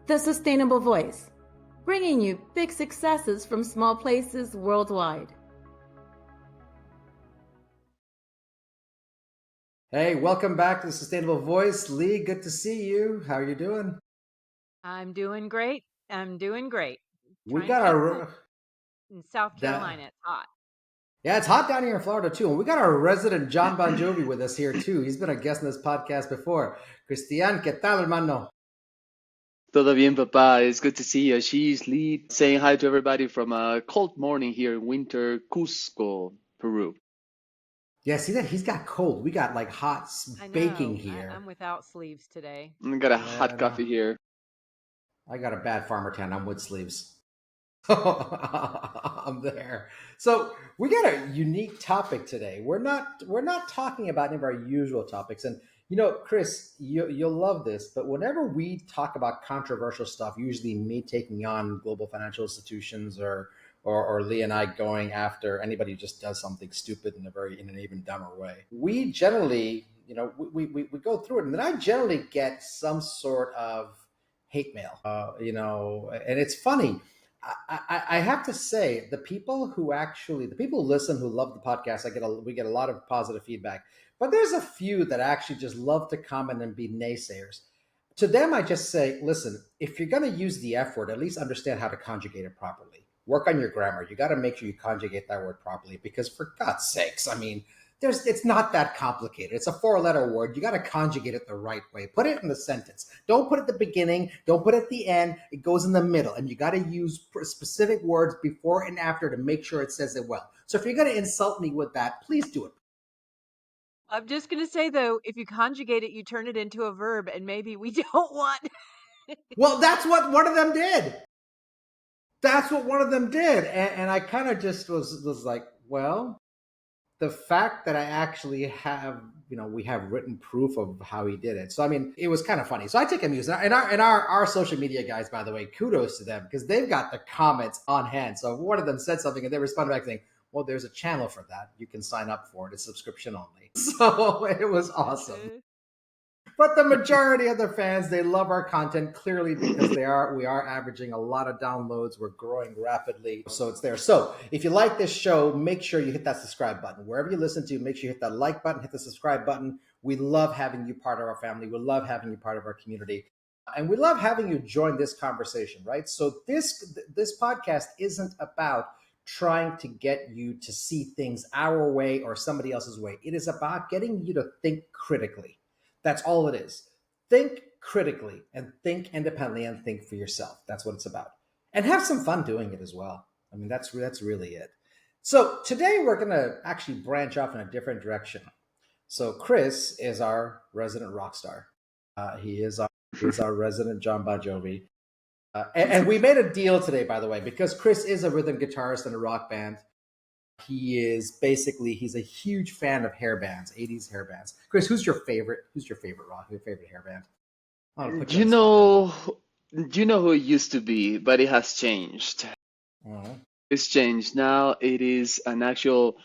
The Sustainable Voice, bringing you big successes from small places worldwide. Hey, welcome back to the Sustainable Voice. Leigh, good to see you. How are you doing? I'm doing great. I'm doing great. We Trying to got keep cool our in South that Carolina. It's hot. yeah, it's hot down here in Florida too. And we got our resident John Bon Jovi with us here too. He's been a guest on this podcast before. Cristian, ¿qué tal, hermano? Todo bien, papá. It's good to see you. Ashish, Leigh, saying hi to everybody from a cold morning here in winter Cusco, Peru. Yeah, see that he's got cold. We got like hot I baking know. here. I'm without sleeves today. I got a Yeah, hot no, coffee here. I got a bad farmer tan. I'm with sleeves. I'm there. So we got a unique topic today. We're not talking about any of our usual topics. And Chris, you'll love this. But whenever we talk about controversial stuff, usually me taking on global financial institutions or Leigh and I going after anybody who just does something stupid in an even dumber way, we generally we go through it, and then I generally get some sort of hate mail. And it's funny. I have to say, the people who listen, who love the podcast, we get a lot of positive feedback. But there's a few that actually just love to comment and be naysayers. To them, I just say, listen, if you're going to use the F word, at least understand how to conjugate it properly. Work on your grammar. You got to make sure you conjugate that word properly, because for God's sakes, I mean, it's not that complicated. It's a four-letter word. You got to conjugate it the right way. Put it in the sentence. Don't put it at the beginning. Don't put it at the end. It goes in the middle, and you got to use specific words before and after to make sure it says it well. So if you're going to insult me with that, please do it. I'm just going to say, though, if you conjugate it, you turn it into a verb, and maybe we don't want. Well, that's what one of them did. That's what one of them did, and I kind of just was like, well, the fact that I actually have, we have written proof of how he did it. So I mean, it was kind of funny. So I take amusement, and our social media guys, by the way, kudos to them, because they've got the comments on hand. So one of them said something, and they responded back saying, "Well, there's a channel for that. You can sign up for it. It's subscription only." So it was awesome. But the majority of the fans, they love our content, clearly, because we are averaging a lot of downloads. We're growing rapidly, so it's there. So if you like this show, make sure you hit that subscribe button. Wherever you listen to, make sure you hit that like button, hit the subscribe button. We love having you part of our family. We love having you part of our community. And we love having you join this conversation, right? So this podcast isn't about trying to get you to see things our way or somebody else's way. It is about getting you to think critically. That's all it is. Think critically and think independently and think for yourself. That's what it's about. And have some fun doing it as well. I mean, that's really it. So today we're going to actually branch off in a different direction. So Chris is our resident rock star. He is our resident John Bon Jovi. And we made a deal today, by the way, because Chris is a rhythm guitarist in a rock band. He's a huge fan of hair bands, 80s hair bands. Chris, who's your favorite rock, your favorite hair band? I want to put Do you you on the spot right know, do you know who it used to be, but it has changed. now. It's changed. Now it is an actual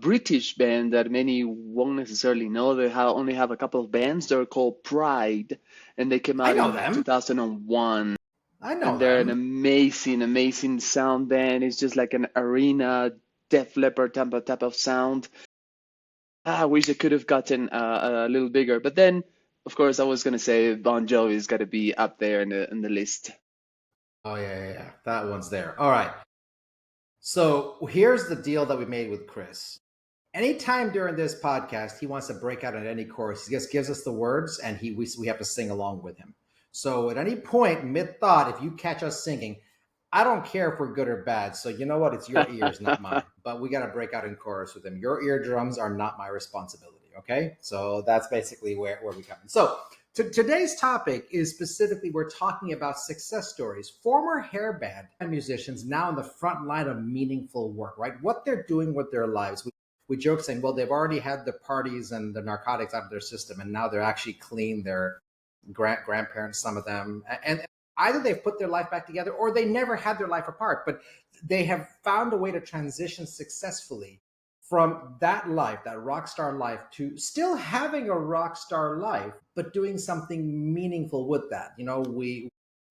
British band that many won't necessarily know. They only have a couple of bands. They're called Pride, and they came I out know in them. 2001. I know And they're an them. amazing, amazing sound band. It's just like an arena Def Leppard type of sound. I wish it could have gotten a little bigger. But then, of course, I was gonna say Bon Jovi's got to be up there in the list. Oh yeah. That one's there. All right. So here's the deal that we made with Chris. Anytime during this podcast he wants to break out in any chorus, he just gives us the words, and we have to sing along with him. So at any point mid thought, if you catch us singing, I don't care if we're good or bad. So you know what? It's your ears, not mine. But we got to break out in chorus with him. Your eardrums are not my responsibility. Okay. So that's basically where we come in. So today's topic is specifically, we're talking about success stories, former hair band and musicians now in the front line of meaningful work, right? What they're doing with their lives. We joke saying, well, they've already had the parties and the narcotics out of their system, and now they're actually clean. Their grandparents, some of them, and either they've put their life back together or they never had their life apart, but they have found a way to transition successfully from that life, that rock star life, to still having a rock star life, but doing something meaningful with that.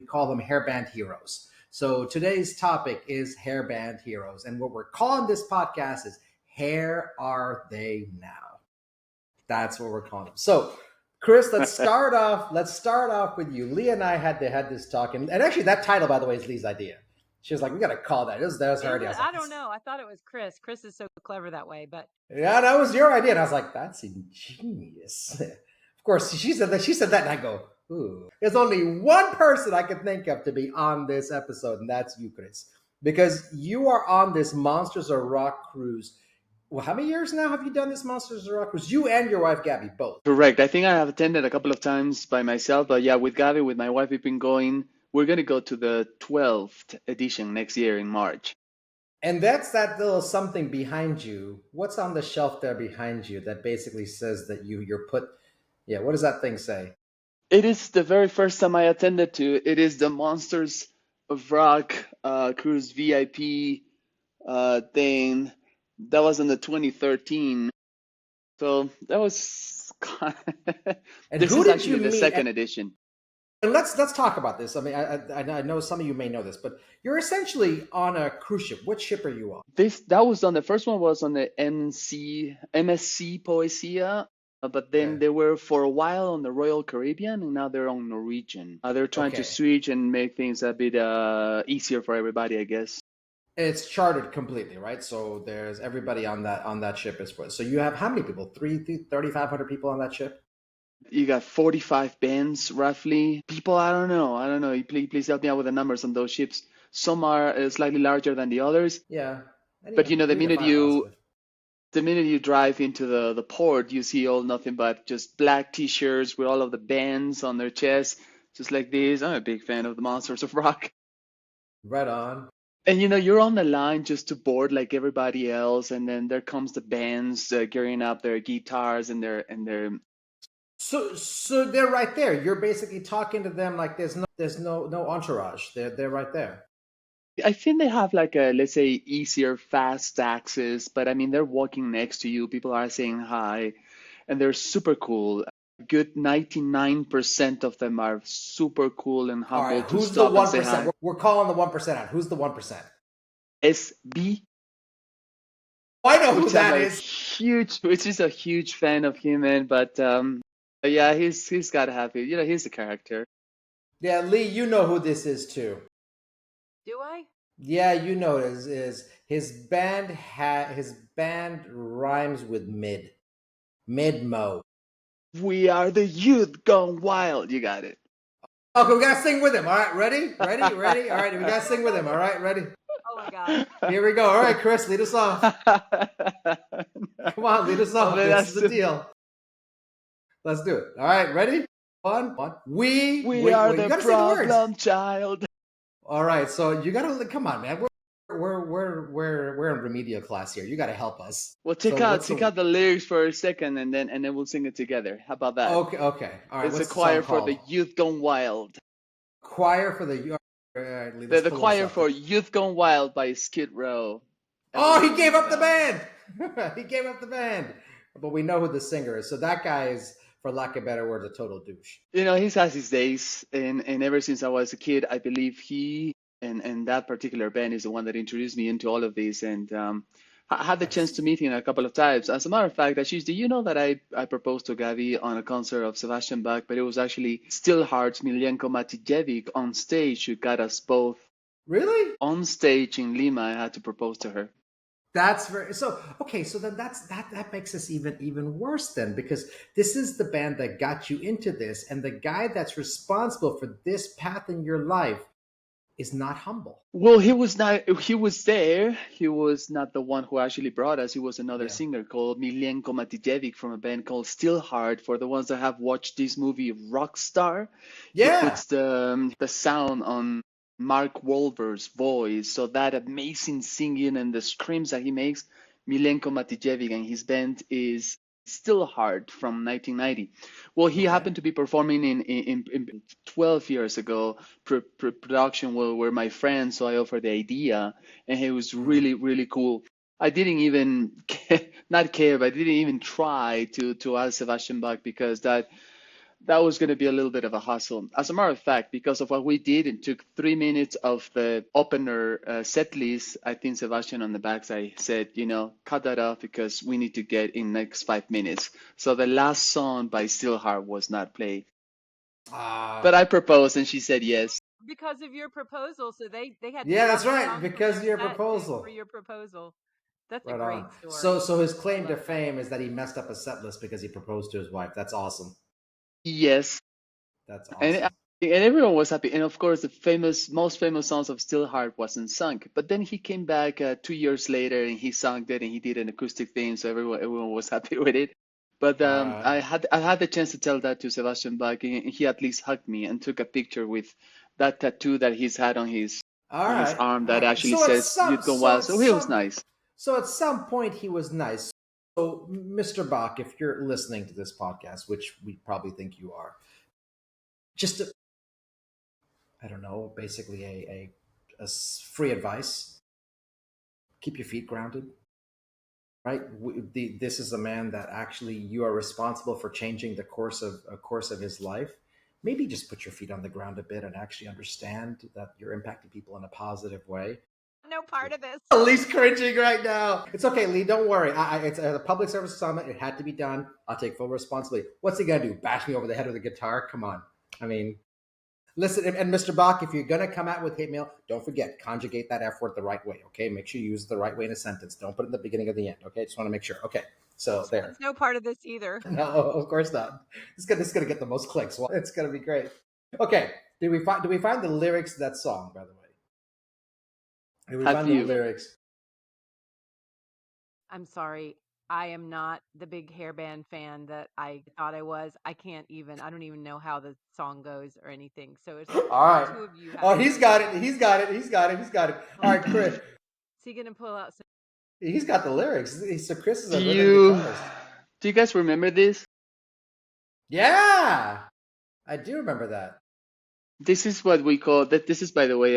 We call them hairband heroes. So today's topic is hairband heroes. And what we're calling this podcast is Hair Are They Now? That's what we're calling them. So Chris, let's start off. Let's start off with you. Leigh and I had this talk, and actually, that title, by the way, is Leigh's idea. She was like, "We got to call that." That was her idea. I don't know. I thought it was Chris. Chris is so clever that way, but yeah, that was your idea. And I was like, "That's ingenious." Of course, she said that. She said that, and I go, "Ooh." There's only one person I could think of to be on this episode, and that's you, Chris, because you are on this Monsters of Rock cruise. Well, how many years now have you done this Monsters of Rock cruise? You and your wife, Gabby, both. Correct. I think I have attended a couple of times by myself, but yeah, with Gabby, with my wife, we've been going. We're going to go to the 12th edition next year in March. And that's that little something behind you. What's on the shelf there behind you that basically says that you're put? Yeah, what does that thing say? It is the very first time I attended to. It is the Monsters of Rock cruise VIP thing. That was in the 2013. So that was And this who is did actually you the meet? second edition. And let's talk about this. I mean, I know some of you may know this, but you're essentially on a cruise ship. What ship are you on? That was on the first one was on the MSC Poesia, but then Okay. they were for a while on the Royal Caribbean, and now they're on Norwegian. They're trying to Okay. switch and make things a bit easier for everybody, I guess. It's chartered completely, right? So there's everybody on that ship is for. So you have how many people? 3,500 people on that ship? You got 45 bands roughly. People, I don't know. Please help me out with the numbers on those ships. Some are slightly larger than the others. Yeah. But you know, the 3 to minute 5,000. you drive into the port, you see all nothing but just black t-shirts with all of the bands on their chests, just like this. I'm a big fan of the Monsters of Rock. Right on. And you know, you're on the line just to board like everybody else, and then there comes the bands gearing up their guitars and their So they're right there. You're basically talking to them like there's no entourage. They're right there. I think they have like a, let's say, easier fast access, but I mean, they're walking next to you. People are saying hi, and they're super cool. Good 99% of them are super cool and All humble right, to who's the stop and say 1%? hi. We're calling the 1% out. Who's the 1%? SB, I know who which that I'm a is. which is a huge fan of him, man. But yeah, he's got to have it. You know, he's a character. Yeah, Leigh, you know who this is too. do I? Yeah, you know it is his band rhymes with mid-mo. We are the youth gone wild. You got it. Okay, we gotta sing with him. All right, ready? All right, we gotta sing with him. All right, ready? Oh my God. Here we go. All right, Chris, lead us off. Come on, lead us off. man, This is the deal. Let's do it. All right, ready? One. We are you the gotta say the words. problem child. All right, so you gotta come on, man. We're in remedial class here. You gotta help us. Well, So take out the lyrics for a second, and then we'll sing it together. How about that? Okay. All right. It's What's a choir the song for the called? Youth Gone Wild. Choir for the. All right, Lee, let's The pull this choir up. for Youth Gone Wild by Skid Row. Oh, he gave up the band. He gave up the band. But we know who the singer is. So that guy is, for lack of better words, a total douche. You know, he has his days, and ever since I was a kid, I believe he and that particular band is the one that introduced me into all of this. And I had the chance to meet him a couple of times. As a matter of fact, Ashish, do you know that I proposed to Gavi on a concert of Sebastian Bach, but it was actually Stillheart's Miljenko Matijevic on stage who got us both Really? on stage in Lima. I had to propose to her. That's very so. Okay, so then that makes us even worse then, because this is the band that got you into this, and the guy that's responsible for this path in your life is not humble. Well, he was not. He was there. He was not the one who actually brought us. He was another Yeah. singer called Miljenko Matijevic from a band called Stillheart. For the ones that have watched this movie Rockstar, he Yeah. puts the sound on Mark Wahlberg's voice. So that amazing singing and the screams that he makes, Miljenko Matijevic and his band is Stillheart from 1990. Well, he Okay. happened to be performing in 12 years ago. Production were my friends, so I offered the idea, and it was really, really cool. I didn't even not care, but I didn't even try to ask Sebastian Bach because that that was going to be a little bit of a hassle. As a matter of fact, because of what we did, it took 3 minutes of the opener set list. I think Sebastian on the backside said, cut that off because we need to get in next 5 minutes. So the last song by Steelheart was not played. But I proposed and she said yes. Because of your proposal, so they had to Yeah, that's drop a right. song from Because of their your set proposal. for your proposal. That's a Right great on. story. So his claim I to love that. fame is that he messed up a set list because he proposed to his wife. That's awesome. Yes. That's And awesome. and everyone was happy. And of course, the most famous songs of Steelheart wasn't sung. But then he came back 2 years later and he sung it and he did an acoustic thing, so everyone was happy with it. But All right. I had the chance to tell that to Sebastian Bach, and he at least hugged me and took a picture with that tattoo that he's had on his All right. arm All that right. actually says "You've gone wild." So he was nice. So at some point he was nice. So Mr. Bach, if you're listening to this podcast, which we probably think you are, just I don't know, basically a free advice: keep your feet grounded. Right. This is a man that actually you are responsible for changing the course of his life. Maybe just put your feet on the ground a bit and actually understand that you're impacting people in a positive way. No part of this. Lee's cringing right now. It's okay, Leigh. Don't worry. It's a public service assignment. It had to be done. I'll take full responsibility. What's he gonna do? Bash me over the head with a guitar? Come on. I mean, listen. And Mr. Bach, if you're gonna come out with hate mail, don't forget conjugate that F word the right way. Okay, make sure you use it the right way in a sentence. Don't put it in the beginning or the end. Okay, just want to make sure. Okay, so there. It's no part of this either. No, of course not. This is gonna get the most clicks. Well, it's gonna be great. Okay, do we find the lyrics to that song? By the way. Did we Have find the you? lyrics? I'm sorry. I am not the big hairband fan that I thought I was. I don't even know how the song goes or anything. So it's All right. two of you. Oh, he's got it. He's got it. He's got it. He's got it. All right, Chris. Is he going to pull out some? He's got the lyrics. So Chris is a Do rhythm you guitarist. do you guys remember this? Yeah, I do remember that. This is what we call that. This is, by the way,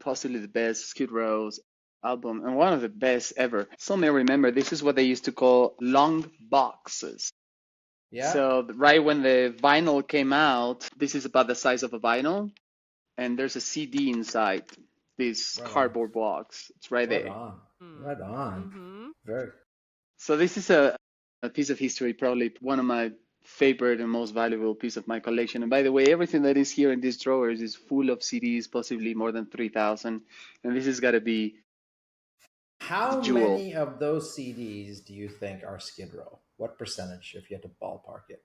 possibly the best Skid Row's album and one of the best ever. Some may remember this is what they used to call long boxes. Yeah. So right when the vinyl came out, this is about the size of a vinyl, and there's a CD inside this Right on. cardboard box. It's right Right there. on. Right on. Mm-hmm. Very. So this is a piece of history, probably one of my favorite and most valuable piece of my collection. And by the way, everything that is here in these drawers is full of CDs, possibly more than 3,000. And this has got to be How the jewel. many of those CDs do you think are Skid Row? What percentage, if you had to ballpark it?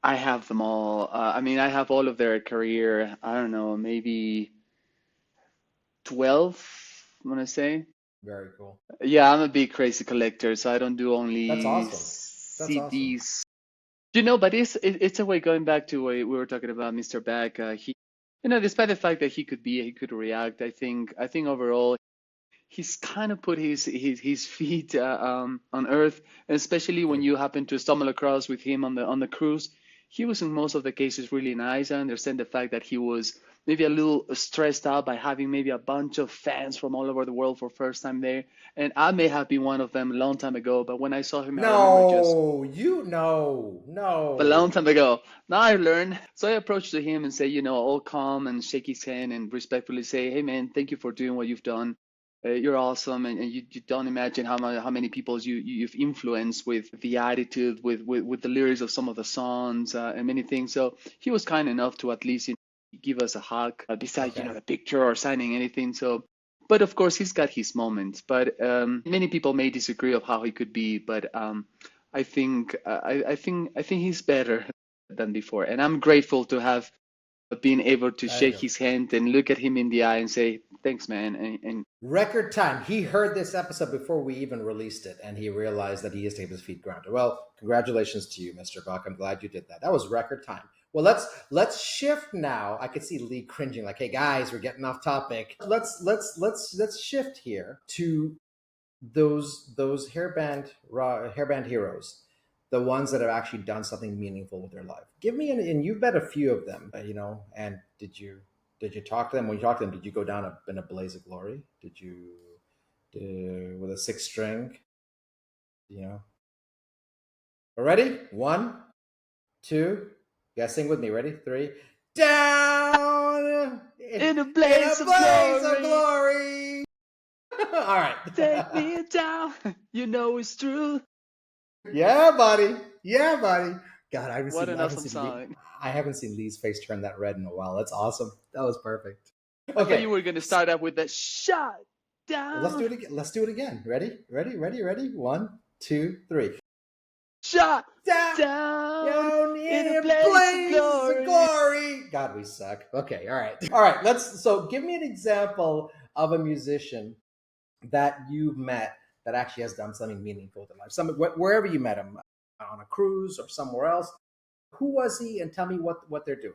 I have them all. I mean, I have all of their career. I don't know, maybe 12, I'm gonna say. Very cool. Yeah, I'm a big crazy collector, so I don't do only That's awesome. That's CDs. awesome. But it's a way going back to what we were talking about, Mr. Beck. He, despite the fact that he could react, I think overall he's kind of put his feet on earth, and especially when you happen to stumble across with him on the cruise. He was in most of the cases really nice. I understand the fact that he was maybe a little stressed out by having maybe a bunch of fans from all over the world for first time there. And I may have been one of them a long time ago, but when I saw him, I remember just a long time ago. Now I learned. So I approached to him and say, all calm and shake his hand and respectfully say, hey man, thank you for doing what you've done. You're awesome, and you don't imagine how many people you've influenced with the attitude, with the lyrics of some of the songs, and many things. So he was kind enough to at least give us a hug, besides Okay. a picture or signing anything. So, but of course he's got his moments. But many people may disagree of how he could be. But I think he's better than before, and I'm grateful to have been able to There you shake go. his hand and look at him in the eye and say, thanks, man. And Record time. He heard this episode before we even released it, and he realized that he has to keep his feet grounded. Well, congratulations to you, Mr. Buck. I'm glad you did that. That was record time. Well, let's shift now. I could see Leigh cringing, like, "Hey guys, we're getting off topic." Let's shift here to those hairband heroes, the ones that have actually done something meaningful with their life. Give me and you've met a few of them, And did you talk to them? When you talked to them, did you go down in a blaze of glory? Did you with a six string? Ready? 1, 2, You guys sing with me. Ready? Three. Down In a in a blaze of blaze of glory, glory. All right. take me down. You know it's true. Yeah, buddy. Yeah, buddy. God, What an awesome song. I haven't seen Lee's face turn that red in a while. That's awesome. That was perfect. I thought Okay, you were going to start up with that shut let's do down. it again. Let's do it again. Ready? Ready? Ready? Ready? One, two, three. Shut Down down in in a a blaze of blaze of glory. glory. God, we suck. Okay, all right. All right, so give me an example of a musician that you met that actually has done something meaningful in life. Wherever you met him, on a cruise or somewhere else. Who was he, and tell me what they're doing.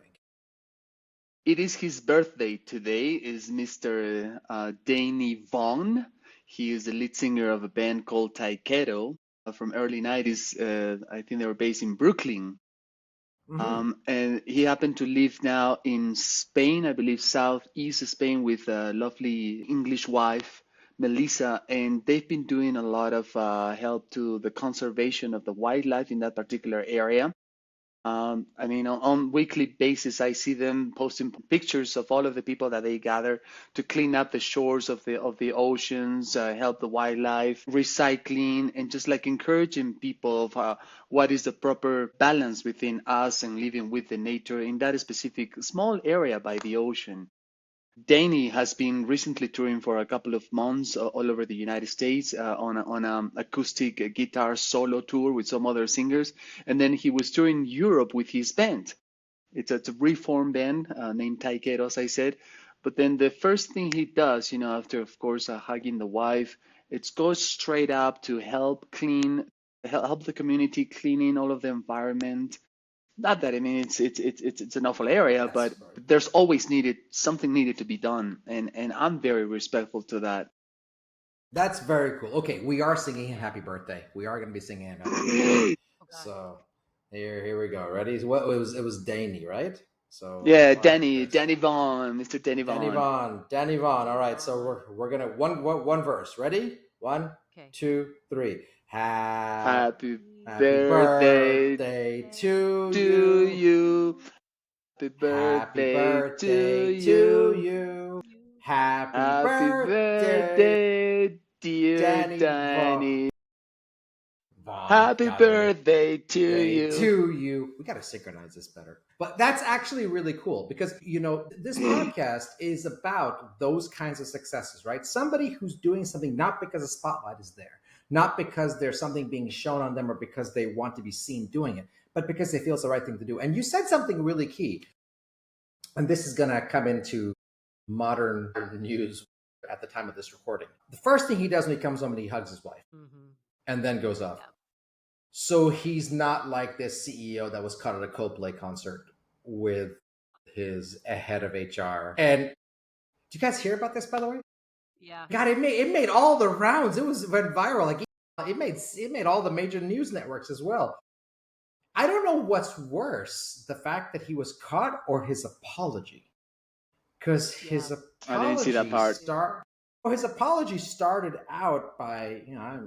It is his birthday today. Is Mr. Danny Vaughn. He is the lead singer of a band called Taikero from early 90s. I think they were based in Brooklyn. Mm-hmm. And he happened to live now in Spain, I believe southeast Spain, with a lovely English wife, Melissa, and they've been doing a lot of help to the conservation of the wildlife in that particular area. I mean, on weekly basis, I see them posting pictures of all of the people that they gather to clean up the shores of the oceans, help the wildlife, recycling, and just like encouraging people of what is the proper balance within us and living with the nature in that specific small area by the ocean. Danny has been recently touring for a couple of months all over the United States on an acoustic guitar solo tour with some other singers. And then he was touring Europe with his band. It's a reformed band named Taikero, as I said. But then the first thing he does, after, of course, hugging the wife, it goes straight up to help the community cleaning all of the environment. Not that I mean it's an awful area, That's but there's always something needed to be done, and I'm very respectful to that. that's very cool. Okay, we are singing him happy birthday. We are going to be singing him happy birthday. Oh God. So here we go. Ready? What it was Danny, right? So Yeah, all right, Danny, Chris. Danny Vaughn, Mr. Danny Danny Vaughn. Vaughn. Danny Vaughn. All right, so we're gonna one verse. Ready? One, Okay. two, three. Happy Happy birthday birthday to to you. you. Happy Happy birthday to birthday to you. you. Happy Happy birthday, birthday, dear Danny Danny. Vaughn. Happy God, birthday to you. to you. We got to synchronize this better. But that's actually really cool because, this podcast is about those kinds of successes, right? Somebody who's doing something not because a spotlight is there, not because there's something being shown on them or because they want to be seen doing it, but because they feel it's the right thing to do. And you said something really key. And this is going to come into modern news at the time of this recording. The first thing he does when he comes home and he hugs his wife Mm-hmm. and then goes off. Yeah. So he's not like this CEO that was caught at a Coldplay concert with his head of HR. And do you guys hear about this, by the way? Yeah. God, it made all the rounds. Went viral. Like it made all the major news networks as well. I don't know what's worse, the fact that he was caught or his apology. Because his I didn't see that part. his apology started out by,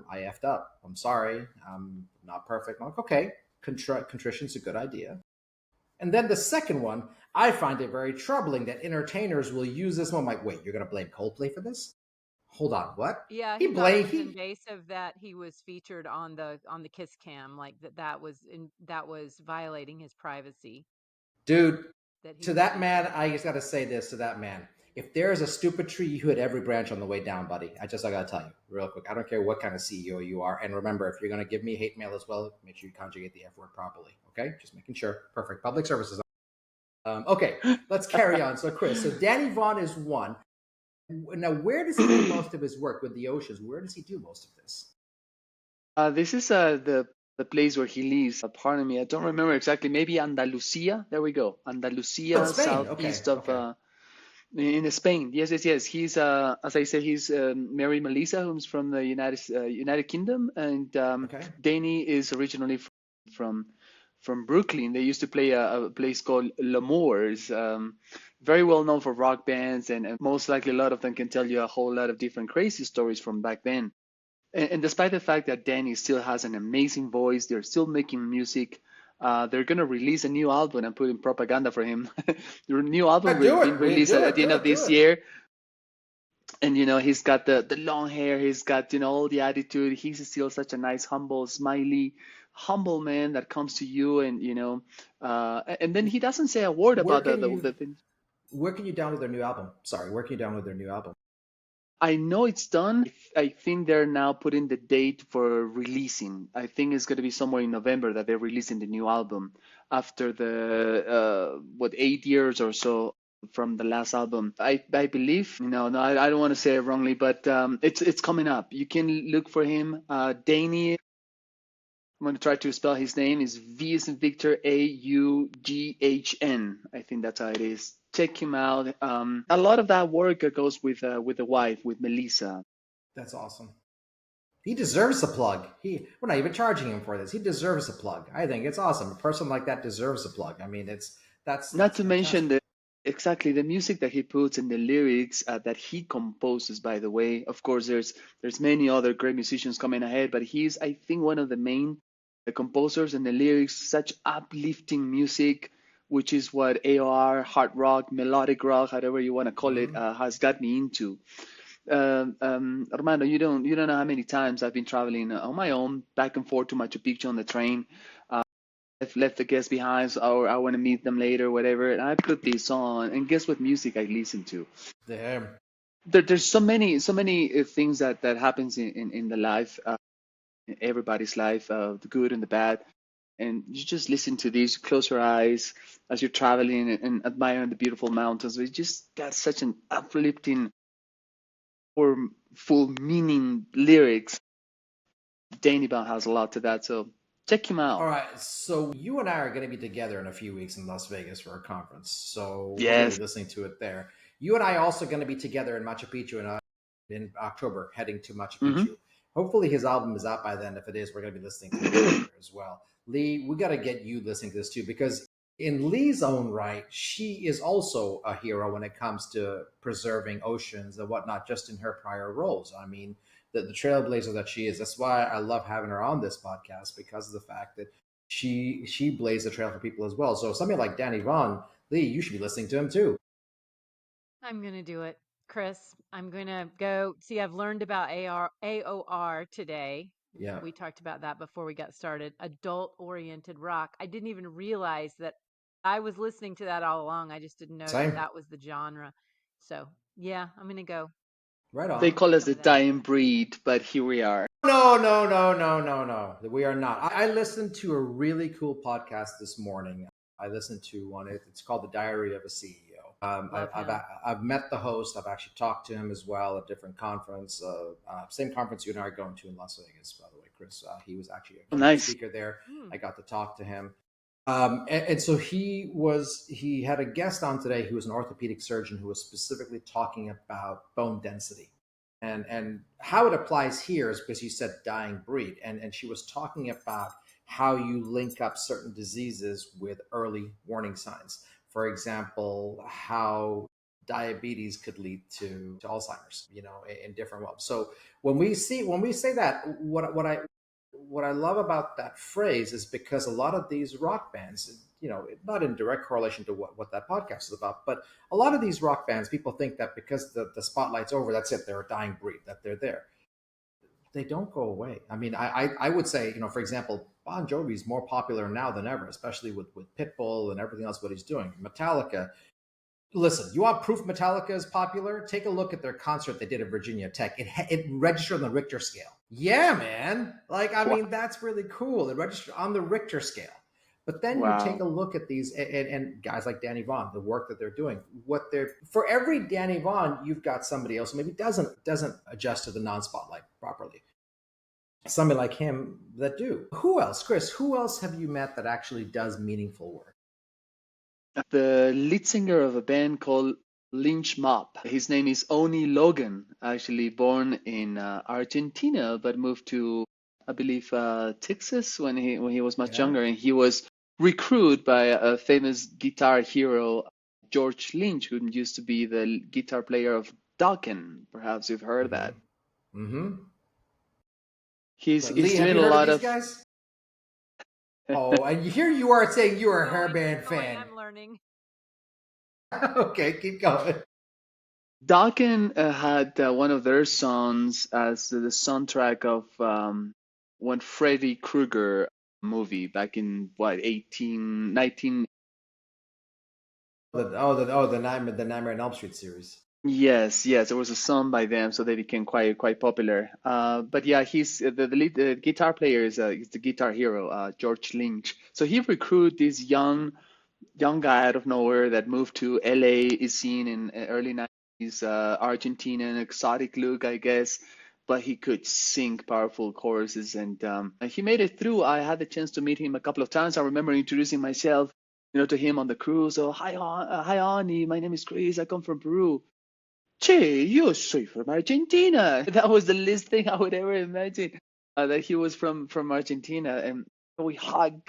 I effed up. I'm sorry. I'm not perfect. I'm like, okay, contrition's a good idea. And then the second one, I find it very troubling that entertainers will use this one. I'm like, wait, you're going to blame Coldplay for this? Hold on, what? Yeah, He he thought it was blamed invasive that he was featured on the kiss cam, like that was violating his privacy. dude. That he To was that featured. man, I just got to say this to that man. If there's a stupid tree, you hit every branch on the way down, buddy. I got to tell you real quick. I don't care what kind of CEO you are. And remember, if you're going to give me hate mail as well, make sure you conjugate the F word properly. Okay? Just making sure. Perfect. Public services. Okay, let's carry on. So, Chris, Danny Vaughn is one. Now, where does he do most of his work with the oceans? Where does he do most of this? This is the place where he lives. Pardon me, I don't remember exactly. Maybe Andalusia. There we go. Andalusia, Spain. southeast of Okay. in Spain. Yes. He's as I said, he's married Melissa, who's from the United Kingdom, and Okay. Danny is originally from Brooklyn. They used to play a place called L'Amours. Very well known for rock bands, and most likely a lot of them can tell you a whole lot of different crazy stories from back then. And despite the fact that Danny still has an amazing voice, they're still making music. they're gonna release a new album and put in propaganda for him. The new album Do being it. released Do at it. the end of Do this it. year, and he's got the long hair, he's got all the attitude. He's still such a nice, humble, smiley, humble man that comes to you, and and then he doesn't say a word Where about can the you thing. where can you download their new album? Sorry, where can you download their new album? I know it's done. I think they're now putting the date for releasing. I think it's going to be somewhere in November that they're releasing the new album after the 8 years or so from the last album. I believe, no, I don't want to say it wrongly, but it's coming up. You can look for him. Danny, I'm going to try to spell his name, is V as in Victor, Aughn. I think that's how it is. Check him out. A lot of that work goes with the wife, with Melissa. That's awesome. He deserves a plug. We're not even charging him for this. He deserves a plug. I think it's awesome. A person like that deserves a plug. I mean, that's Not to mention fantastic. exactly the music that he puts and the lyrics that he composes. By the way, of course, there's many other great musicians coming ahead, but he's, I think, one of the main composers, and the lyrics, such uplifting music, which is what AOR, hard rock, melodic rock, however you want to call it, Mhm. has got me into. Armando, you don't know how many times I've been traveling on my own back and forth to Machu Picchu on the train. I've left the guests behind, or I want to meet them later, whatever, and I put this on, and guess what music I listen to? Damn. There's so many things that happens in the life, in everybody's life, the good and the bad, and you just listen to these, close your eyes as you're traveling and admiring the beautiful mountains. We just got such an uplifting or full meaning lyrics. Danny Bell has a lot to that, so check him All out. right. So you and I are going to be together in a few weeks in Las Vegas for a conference. So we're going to Yes. be listening to it there. You and I also going to be together in Machu Picchu in October, heading to Machu Hmm. Picchu. Hopefully his album is out by then. If it is, we're going to be listening to it together as well. Leigh, we got to get you listening to this too, because in Leigh's own right, she is also a hero when it comes to preserving oceans and whatnot, just in her prior roles. I mean, the trailblazer that she is. That's why I love having her on this podcast, because of the fact that she blazed the trail for people as well. So somebody like Danny Vaughn, Leigh, you should be listening to him too. I'm gonna do it, Chris. I'm gonna go see. I've learned about AOR today. Yeah. We talked about that before we got started. Adult oriented rock. I didn't even realize that I was listening to that all along. I just didn't know that Same. that was the genre. So yeah, I'm gonna go Right They on. get call us some the of that. dying breed, but here we are. No, no, no, no, no, no. We are not. I listened to a really cool podcast this morning. I listened to one. It's called The Diary of a CEO. Love him. I've met the host. I've actually talked to him as well at different conference. Same conference you and I are going to in Las Vegas, by the way, Chris. He was actually a keynote Nice. speaker there. Hmm. I got to talk to him. And so he had a guest on today who was an orthopedic surgeon who was specifically talking about bone density and how it applies here is because you said dying breed, and she was talking about how you link up certain diseases with early warning signs. For example, how diabetes could lead to Alzheimer's, in different ways. So when we say that, what I love about that phrase is because a lot of these rock bands, not in direct correlation to what that podcast is about, but a lot of these rock bands, people think that because the spotlight's over, that's it, they're a dying breed, that they're there. They don't go away. I mean, I would say, for example, Bon Jovi is more popular now than ever, especially with Pitbull and everything else what he's doing. Metallica, listen, you want proof Metallica is popular? Take a look at their concert they did at Virginia Tech. It registered on the Richter scale. Yeah, man. Like, I Wow. mean, that's really cool. It registered on the Richter scale. But then you take Wow. a look at these and guys like Danny Vaughn, the work that they're doing. For every Danny Vaughn, you've got somebody else who maybe doesn't adjust to the non-spotlight properly. Somebody like him that do. Who else, Chris? Who else have you met that actually does meaningful work? The lead singer of a band called Lynch Mob. His name is Oni Logan, actually born in Argentina, but moved to, I believe, Texas when he was much Yeah. younger, and he was recruited by a famous guitar hero, George Lynch, who used to be the guitar player of Dokken. Perhaps you've heard that. Mm-hmm. He's But he's Leigh, have doing you a heard of lot these of. guys? Oh, and here you are saying you are a Keep hairband going. fan. I'm learning. Okay, keep going. Dokken had one of their songs as the soundtrack of one Freddy Krueger movie back in what 19. The Nightmare on Elm Street series. Yes, yes, there was a song by them, so they became quite popular. But yeah, he's the lead the guitar player is the guitar hero, George Lynch. So he recruited this young guy out of nowhere that moved to LA, is seen in early 90s, Argentina, an exotic look, I guess, but he could sing powerful choruses and he made it through. I had the chance to meet him a couple of times. I remember introducing myself, to him on the cruise. Oh, hi, Ani. My name is Chris. I come from Peru. Che, yo soy from Argentina. That was the least thing I would ever imagine, that he was from Argentina, and we hug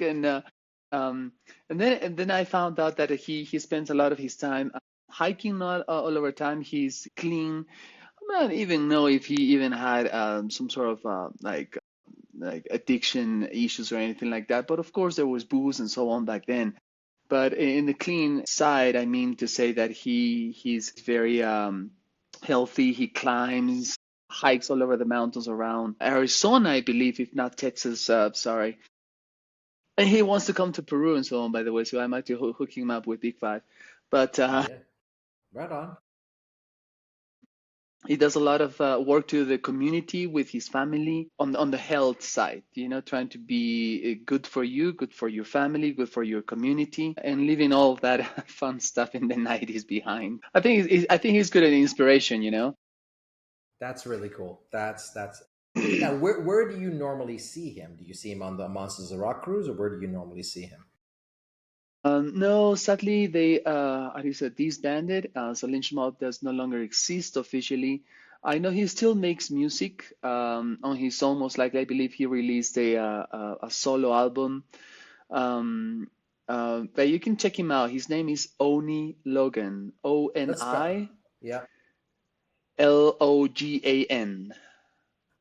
um, and then I found out that he spends a lot of his time hiking, not all over time. He's clean. I don't even know if he even had some sort of like addiction issues or anything like that. But of course, there was booze and so on back then. But in the clean side, I mean to say that he's very healthy. He climbs, hikes all over the mountains around Arizona, I believe, if not Texas. Sorry. And he wants to come to Peru and so on, by the way. So I'm actually hooking him up with Big Five. But Yeah, right on. he does a lot of work to the community with his family on the health side, trying to be good for you, good for your family, good for your community, and leaving all of that fun stuff in the 90s behind. I think he's good at inspiration. That's really cool. That's now. Where do you normally see him? Do you see him on the Monsters of Rock cruise, or where do you normally see him? No, sadly, they as you said, disbanded. So Lynch Mob does no longer exist officially. I know he still makes music on his own. Most likely, I believe he released a solo album. Um, but you can check him out. His name is Oni Logan. Let's spell. Oni Yeah. Logan.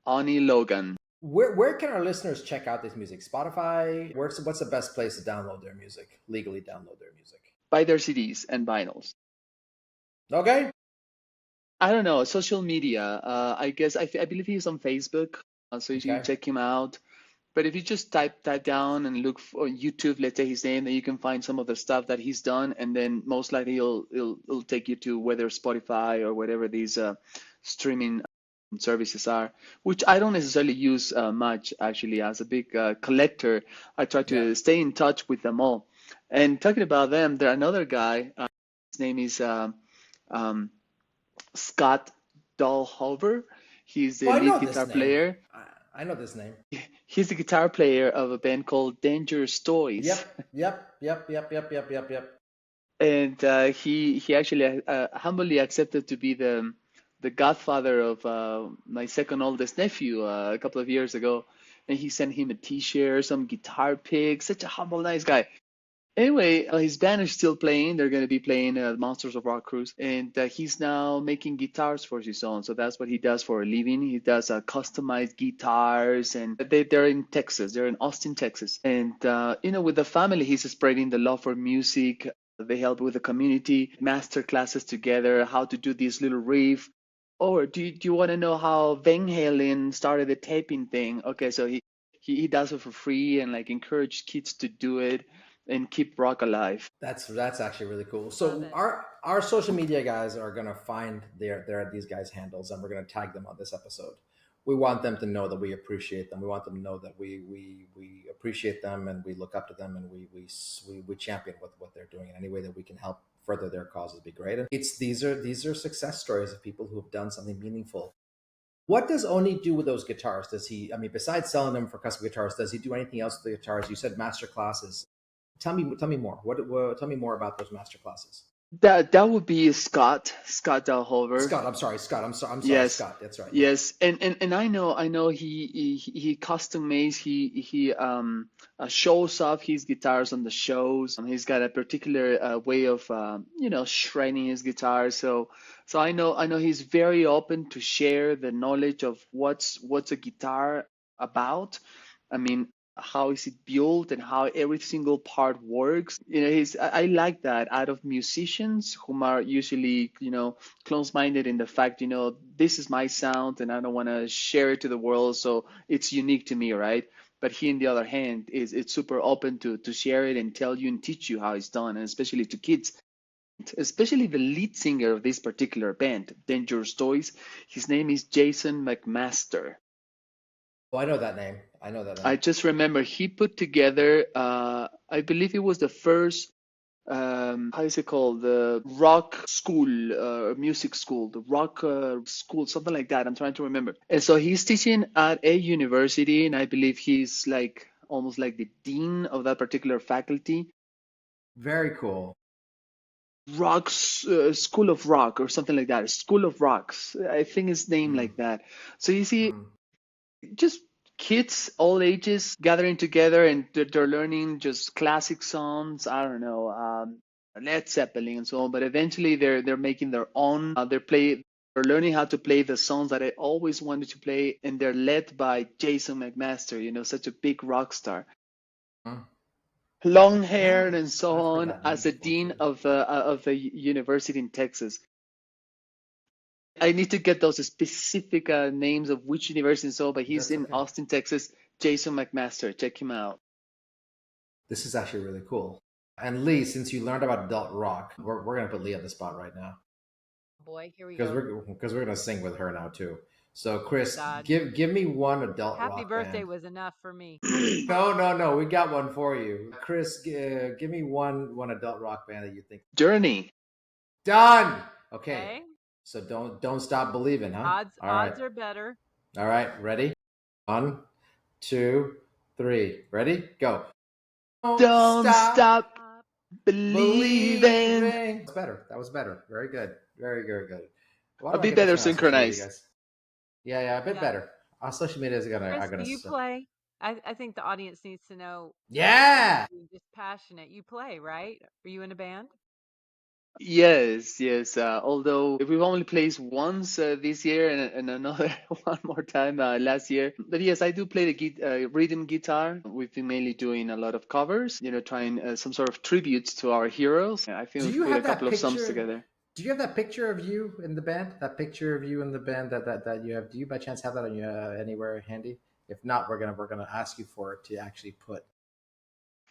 Oni Logan. Where can our listeners check out this music? Spotify. What's the best place to download their music? Legally download their music. Buy their CDs and vinyls. Okay. I don't know, social media. I guess I believe he's on Facebook, so you can Okay. check him out. But if you just type down and look for YouTube, let's say his name, then you can find some of the stuff that he's done, and then most likely he'll take you to whether Spotify or whatever these streaming services are, which I don't necessarily use much actually. As a big collector, I try Yeah. to stay in touch with them all. And talking about them, there another guy. His name is um, Scott Dahlhover. He's Oh, the I lead know this guitar name. player. I know this name. He's the guitar player of a band called Dangerous Toys, Yep. Yep. Yep. Yep. Yep. Yep. Yep. Yep. and he actually humbly accepted to be the godfather of my second oldest nephew a couple of years ago, and he sent him a T-shirt, some guitar pick. Such a humble, nice guy. Anyway, his band is still playing. They're going to be playing Monsters of Rock Cruise, and he's now making guitars for his own. So that's what he does for a living. He does customized guitars, and they're in Texas. They're in Austin, Texas. And with the family, he's spreading the love for music. They help with the community, master classes together, how to do this little riff. Or do you want to know how Van Halen started the taping thing? Okay, so he does it for free and like encourage kids to do it and keep rock alive. That's actually really cool. Love So it. our social media guys are gonna find their these guys' handles, and we're gonna tag them on this episode. We want them to know that we appreciate them. We want them to know that we appreciate them, and we look up to them, and we champion what they're doing in any way that we can help further their causes. Be great. And it's these are success stories of people who have done something meaningful. What does Oni do with those guitars? Does he? I mean, besides selling them for custom guitars, does he do anything else with the guitars? You said master classes. Tell me more. Tell me more about those master classes. That would be Scott Dahlhover. Scott, I'm sorry, Scott. I'm sorry, Yes, Scott. That's right. Yeah, yes, and I know he custom makes he shows off his guitars on the shows. He's got a particular way of shredding his guitar. So I know he's very open to share the knowledge of what's a guitar about. I mean, how is it built and how every single part works. He's I like that out of musicians whom are usually, close-minded in the fact, this is my sound and I don't want to share it to the world, so it's unique to me, right? But he, on the other hand, it's super open to share it and tell you and teach you how it's done, and especially to kids. Especially the lead singer of this particular band, Dangerous Toys. His name is Jason McMaster. Oh, I know that name. I know that I name. just remember he put together, I believe it was the first, how is it called? The rock school, music school, the rock school, something like that. I'm trying to remember. And so he's teaching at a university, and I believe he's like almost like the dean of that particular faculty. Very cool. School of Rock or something like that. School of Rocks. I think it's named Mm. like that. So you see, Mm. just kids all ages gathering together and they're learning just classic songs. I don't know, Led Zeppelin and so on. But eventually they're making their own. They're learning how to play the songs that I always wanted to play, and they're led by Jason McMaster. Such a big rock star, Mm. long Yeah, haired and so I've heard on, that name as a before dean too. of the university in Texas. I need to get those specific names of which university and so, but he's That's in okay. Austin, Texas. Jason McMaster, check him out. This is actually really cool. And Leigh, since you learned about adult rock, we're gonna put Leigh on the spot right now Boy, here we because go. we're gonna sing with her now too. So Chris, God. give me one adult Happy rock birthday band. was enough for me. No, we got one for you, Chris. Give me one adult rock band that you think. Journey. Done. Okay, Okay. so don't stop believing, huh? Odds are better. All right, ready? 1, 2, 3. Ready? Go. Don't Don't stop stop believing. believing. That's better. That was better. Very good. Very good. Why A don't I bit get that better shit on social media, synchronized. guys? Yeah, a bit Yeah. better. Our social media is gonna Chris, are gonna. do you play? I think the audience needs to know. Yeah. You're just passionate. You play, right? Are you in a band? Yes. Although we've only played once this year and another one more time last year. But yes, I do play the rhythm guitar. We've been mainly doing a lot of covers, trying some sort of tributes to our heroes. I think Do we've you put a have that couple of songs picture? together. Do you have that picture of you in the band? That picture of you in the band that you have? Do you by chance have that on you anywhere handy? If not, we're gonna ask you for it to actually put.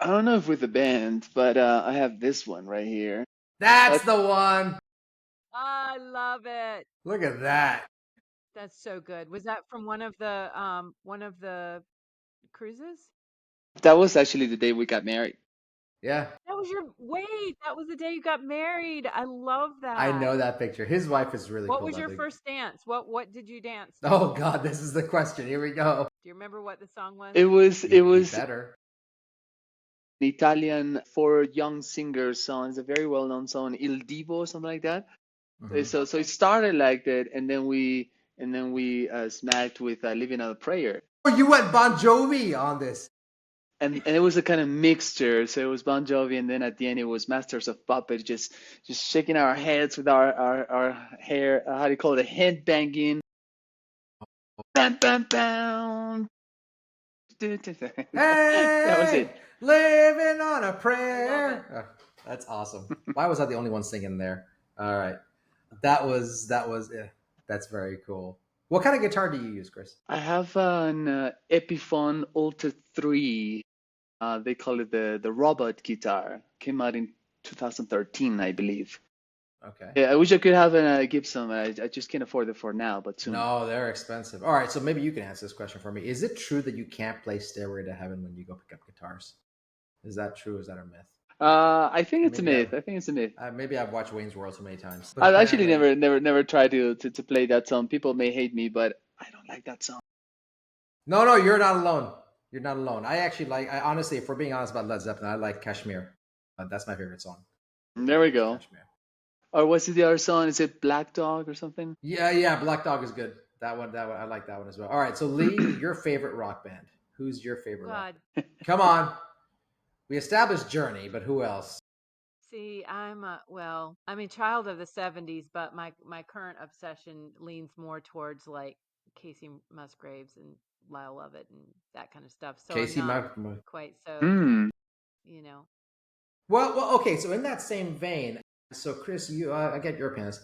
I don't know if with the band, but I have this one right here. That's the one. I love it. Look at that. That's so good. Was that from one of the cruises? That was actually the day we got married. Yeah, That was the day you got married. I love I that. know that picture. His wife is really What cool, was by your the way. first dance? What did you dance to? Oh God, this is the question. Here we go. Do you remember what the song was? It was it He was better. an Italian for young singers song. It's a very well known song, Il Divo, something like that. Hmm. So it started like that, and then we smacked with Living on a Prayer. Oh, you went Bon Jovi on this. And it was a kind of mixture. So it was Bon Jovi, and then at the end it was Masters of Puppets, just shaking our heads with our hair. How do you call it? Head banging. Bam bam bam. That was Hey, it. living on a I love it. prayer. Oh, that's awesome. Why was I the only one singing there? All right, that was. That's very cool. What kind of guitar do you use, Chris? I have an Epiphone Ultra 3. They call it the robot guitar. Came out in 2013, I believe. Okay. Yeah, I wish I could have a Gibson. I just can't afford it for now, but soon. No, they're expensive. All right, so maybe you can answer this question for me. Is it true that you can't play Stairway to Heaven when you go pick up guitars? Is that true? Is that a myth? I think it's a Maybe myth. I think it's a myth. maybe I've watched Wayne's World so many times, but I've actually apparently, never tried to play that song. People may hate me, but I don't like that song. no, you're not alone. You're not alone. I actually like. I honestly, if we're being honest about Led Zeppelin, I like Kashmir. That's my favorite song. There we go. Kashmir. Or what's the other song? Is it Black Dog or something? Yeah. Black Dog is good. That one, I like that one as well. All right, so Leigh, your favorite rock band? Who's your favorite rock? God. Come on. We established Journey, but who else? See, I'm a child of the 70s, but my current obsession leans more towards like Casey Musgraves and Lyle Lovett and that kind of stuff. So I'm Casey, not my quite so, Hmm. you know. well, okay. So in that same vein, so Chris, you, I get your opinions.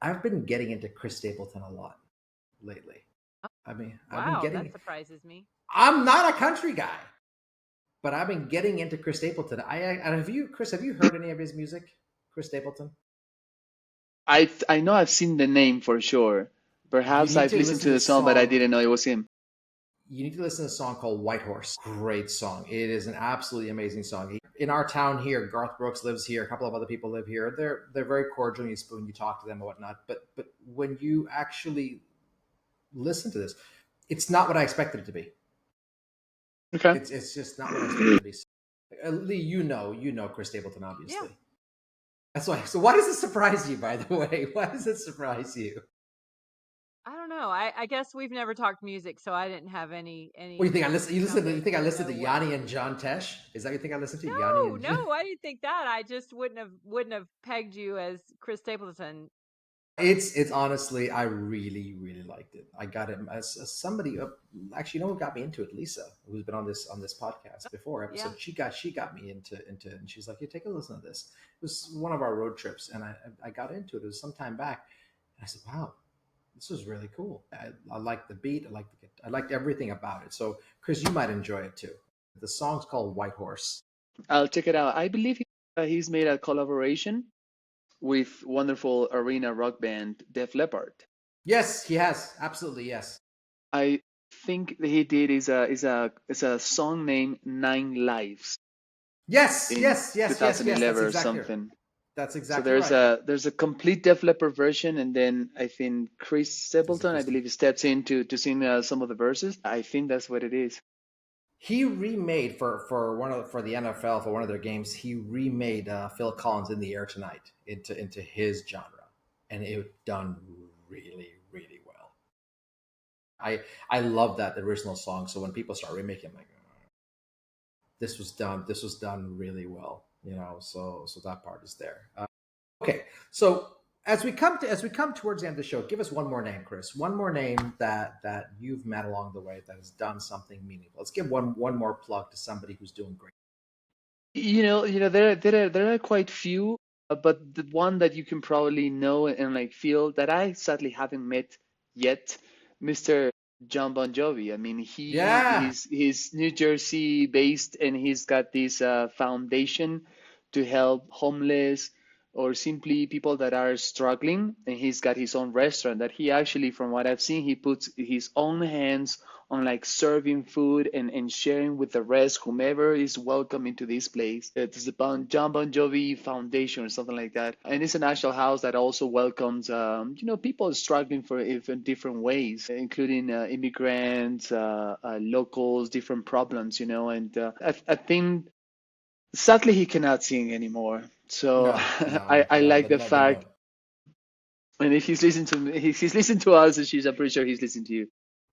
I've been getting into Chris Stapleton a lot lately. Oh, I mean, I've been wow, that getting. surprises me. I'm not a country guy, but I've been getting into Chris Stapleton. Have you, Chris? Have you heard any of his music, Chris Stapleton? I know I've seen the name for sure. You Perhaps need I've to listened listen to to the this song, but I song. didn't know it was him. You need to listen to a song called White Horse. Great song. It is an absolutely amazing song. In our town here, Garth Brooks lives here. A couple of other people live here. They're very cordial when you talk to them and whatnot. But when you actually listen to this, it's not what I expected it to be. Okay. It's just not what I expected it to be. Leigh, you know Chris Stapleton, Yeah. obviously. That's why. So why does it surprise you? By the way, why does it surprise you? I don't know. I guess we've never talked music, so I didn't have any What do you think? I real listen. You listen. You foundation think I to listened know to what. Yanni and John Tesh? Is that what you think I listened to? Yanni No, and no, I didn't think that. I just wouldn't have pegged you as Chris Stapleton. It's honestly, I really liked it. I got it as somebody. Actually, you know who got me into it? Lisa, who's been on this podcast before Yeah. episode. She got me into, and she's like, "Yeah, take a listen to this." It was one of our road trips, and I got into it. It was some time back, and I said, "Wow, this was really cool." I liked the beat. I liked everything about it. So, Chris, you might enjoy it too. The song's called White Horse. I'll check it out. I believe he's made a collaboration with wonderful arena rock band Def Leppard. Yes, he has. Absolutely, yes. I think that he did is a song named Nine Lives Yes, in yes. That's 2011 or exactly right. something. That's So exactly there's right. a complete Def Leppard version, and then I think Chris Is it Stapleton, I Chris? believe, he steps in to sing some of the verses. I think that's what it is. He remade for the NFL for one of their games. He remade Phil Collins' "In the Air Tonight" into his genre, and it done really well. I love that original song. So when people start remaking, I'm like, "Oh, this was done really well, you know. So that part is there. Okay, so as we come towards the end of the show, give us one more name, Chris. One more name that you've met along the way that has done something meaningful. Let's give one more plug to somebody who's doing great. There are quite few, but the one that you can probably know and like feel that I sadly haven't met yet, Mr. John Bon Jovi. I mean, Yeah. he's New Jersey based, and he's got this foundation to help homeless or simply people that are struggling. And he's got his own restaurant that he actually, from what I've seen, he puts his own hands on like serving food and sharing with the rest, whomever is welcome into this place. It's the John Bon Jovi Foundation or something like that. And it's a national house that also welcomes, people struggling for in different ways, including immigrants, locals, different problems, and I think sadly he cannot sing anymore. So No, I no, like the but fact, no. and if he's listening to me, if he's listening to us, I'm pretty sure he's listening to you.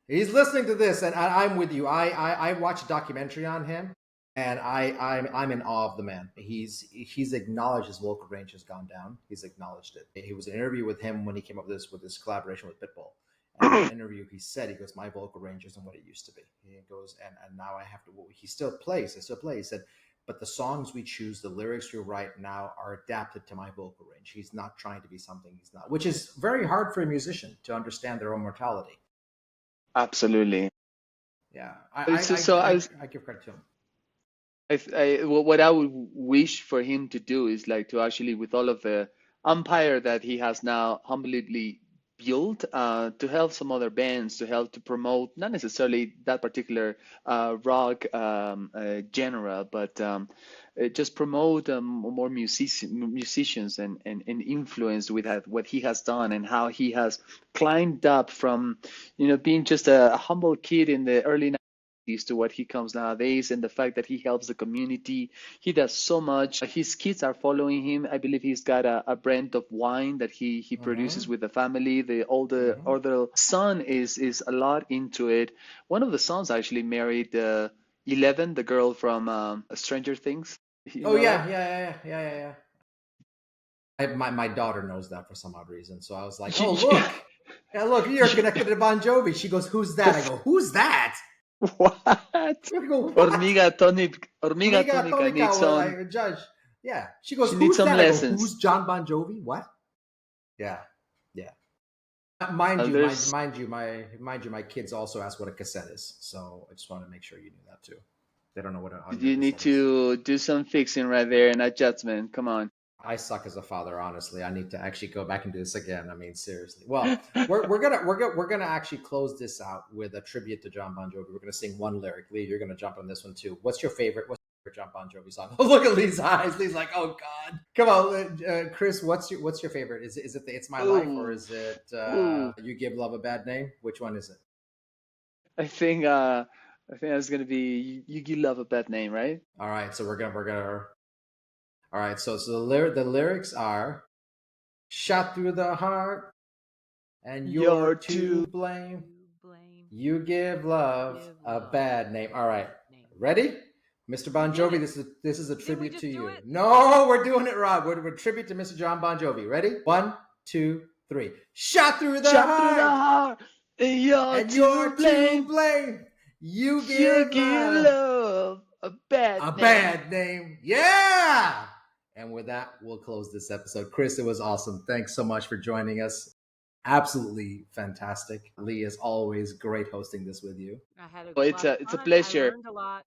He's listening to this, and I'm with you. I watched a documentary on him, and I'm in awe of the man. He's acknowledged his vocal range has gone down. He's acknowledged it. He was an interview with him when he came up with this collaboration with Pitbull. And in that interview, he goes, my vocal range isn't what it used to be. He goes, and now I have to. Well, he still plays. I still play. He said, but the songs we choose, the lyrics we write now are adapted to my vocal range. He's not trying to be something he's not, which is very hard for a musician to understand their own mortality. Absolutely. Yeah, So I give credit to him. what I would wish for him to do is like to actually, with all of the empire that he has now humbly built, to help some other bands, to help to promote not necessarily that particular rock genre, but just promote more musicians and influence with what he has done and how he has climbed up from, being just a humble kid in the early to what he comes nowadays, and the fact that he helps the community. He does so much. His kids are following him. I believe he's got a brand of wine that he produces Mm-hmm. with the family. The Mm-hmm. older son is a lot into it. One of the sons actually married 11, the girl from Stranger Things. You Oh know that? yeah. My daughter knows that for some odd reason. So I was like, oh look, yeah, look, you're connected to Bon Jovi. She goes, who's that? I go, who's that? What? I go, what? Hormiga Hormiga Amiga Tónica Tonica, needs well, some. judge. Yeah. She goes, She needs who's some that? I go, lessons. who's John Bon Jovi? What? Yeah. Yeah. Mind Uh, you, there's my kids also asked what a cassette is. So I just want to make sure you knew that too. They don't know what an audio you need cassette is. to do some fixing right there and adjustment. Come on. I suck as a father, honestly. I need to actually go back and do this again. I mean, seriously. Well, we're gonna actually close this out with a tribute to John Bon Jovi. We're gonna sing one lyric. Leigh, you're gonna jump on this one too. What's your favorite? What's your John Bon Jovi song? Oh, look at Lee's eyes. Lee's like, oh God. Come on, Chris. What's your favorite? Is it the It's My Life, or is it Ooh. You Give Love a Bad Name? Which one is it? I think that's gonna be You Give Love a Bad Name, right? All right, so we're gonna. All right, so the lyrics are, shot through the heart, and you're to blame. You give love a bad name. All right, ready, Mr. Bon Jovi? This is a tribute to you. No, we're doing it wrong. We're tribute to Mr. John Bon Jovi. Ready? 1, 2, 3. Shot through the heart, and you're to blame. You You give give love love a bad bad name. Yeah. And with that, we'll close this episode. Chris, it was awesome. Thanks so much for joining us. Absolutely fantastic. Leigh, as always, great hosting this with you. I had a Well, lot of it's a fun. pleasure. I learned a lot.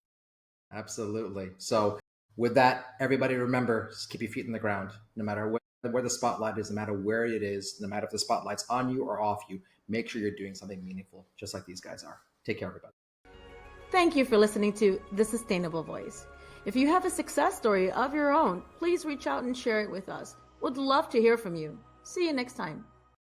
Absolutely. So with that, everybody remember, just keep your feet in the ground. No matter where the spotlight is, no matter where it is, no matter if the spotlight's on you or off you, make sure you're doing something meaningful, just like these guys are. Take care, everybody. Thank you for listening to The Sustainable Voice. If you have a success story of your own, please reach out and share it with us. We'd love to hear from you. See you next time.